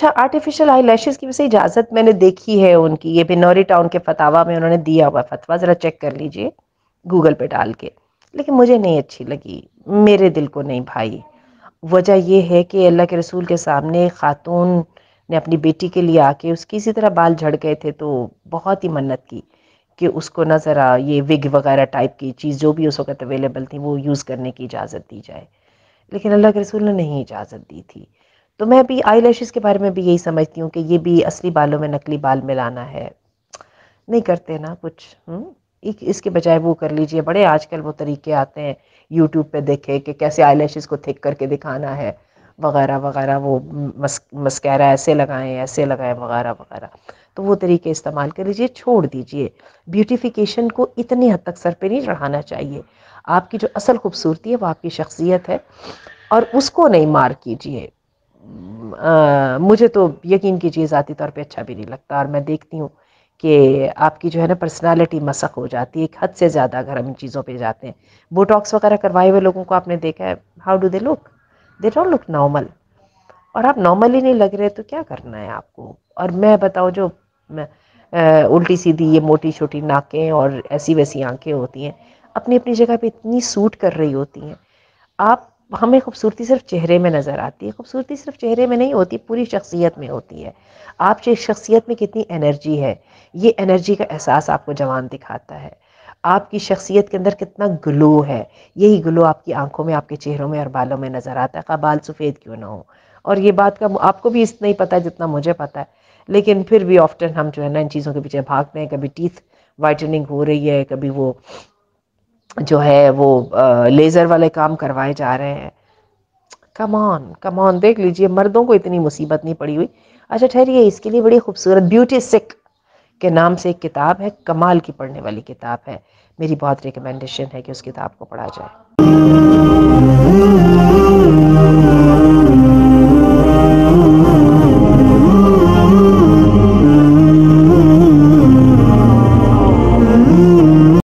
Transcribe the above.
अच्छा, artificial eye lashes की वैसे इजाज़त मैंने देखी है उनकी, ये बिनौरी टाउन के फतावा में उन्होंने दिया हुआ है फतवा, ज़रा चेक कर लीजिए गूगल पे डाल के। लेकिन मुझे नहीं अच्छी लगी, मेरे दिल को नहीं भाई। वजह ये है कि अल्लाह के रसूल के सामने खातून ने अपनी बेटी के लिए आके उसकी इसी तरह बाल झड़ गए थे, तो बहुत ही मन्नत की कि उसको ना ज़रा ये विग वगैरह टाइप की चीज़ जो भी उस वक़्त अवेलेबल थी वो यूज़ करने की इजाज़त दी जाए। लेकिन अल्लाह के रसूल ने नहीं इजाज़त दी थी। तो मैं भी आईलैशेज़ के बारे में भी यही समझती हूँ कि ये भी असली बालों में नकली बाल मिलाना है। नहीं करते ना कुछ, इसके बजाय वो कर लीजिए। बड़े आजकल वो तरीके आते हैं यूट्यूब पे देखे कि कैसे आईलैशेज़ को थिक करके दिखाना है वगैरह वगैरह, वो मस्कारा ऐसे लगाएं वगैरह वगैरह। तो वो तरीके इस्तेमाल कर लीजिए, छोड़ दीजिए। ब्यूटिफिकेशन को इतनी हद तक सर पे नहीं चढ़ाना चाहिए। आपकी जो असल खूबसूरती है वो आपकी शख्सियत है और उसको नहीं मार कीजिए। मुझे तो यकीन कीजिए ज़ाती तौर पे अच्छा भी नहीं लगता, और मैं देखती हूँ कि आपकी जो है ना पर्सनालिटी मसक हो जाती है एक हद से ज़्यादा अगर हम इन चीज़ों पे जाते हैं। बोटॉक्स वगैरह करवाए हुए लोगों को आपने देखा है, how do they look? They don't look normal. और आप नॉर्मल ही नहीं लग रहे तो क्या करना है आपको? और मैं बताऊँ जो उल्टी सीधी ये मोटी छोटी नाकें और ऐसी वैसी आंखें होती हैं, अपनी अपनी जगह पे इतनी सूट कर रही होती हैं। आप हमें खूबसूरती सिर्फ चेहरे में नज़र आती है, खूबसूरती सिर्फ चेहरे में नहीं होती, पूरी शख्सियत में होती है। आपकी शख्सियत में कितनी एनर्जी है, ये एनर्जी का एहसास आपको जवान दिखाता है। आपकी शख्सियत के अंदर कितना ग्लो है, यही ग्लो आपकी आंखों में, आपके चेहरों में और बालों में नज़र आता है, खा बाल सफ़ेद क्यों ना हो। और ये बात का आपको भी इतना ही पता है जितना मुझे पता है, लेकिन फिर भी ऑफ्टन हम जो है ना इन चीज़ों के पीछे भागते हैं। कभी टीथ वाइटनिंग हो रही है, कभी वो जो है वो लेज़र वाले काम करवाए जा रहे हैं। कम ऑन देख लीजिए, मर्दों को इतनी मुसीबत नहीं पड़ी हुई। अच्छा ठहरिए, इसके लिए बड़ी खूबसूरत ब्यूटी सिक के नाम से एक किताब है, कमाल की पढ़ने वाली किताब है। मेरी बहुत रिकमेंडेशन है कि उस किताब को पढ़ा जाए।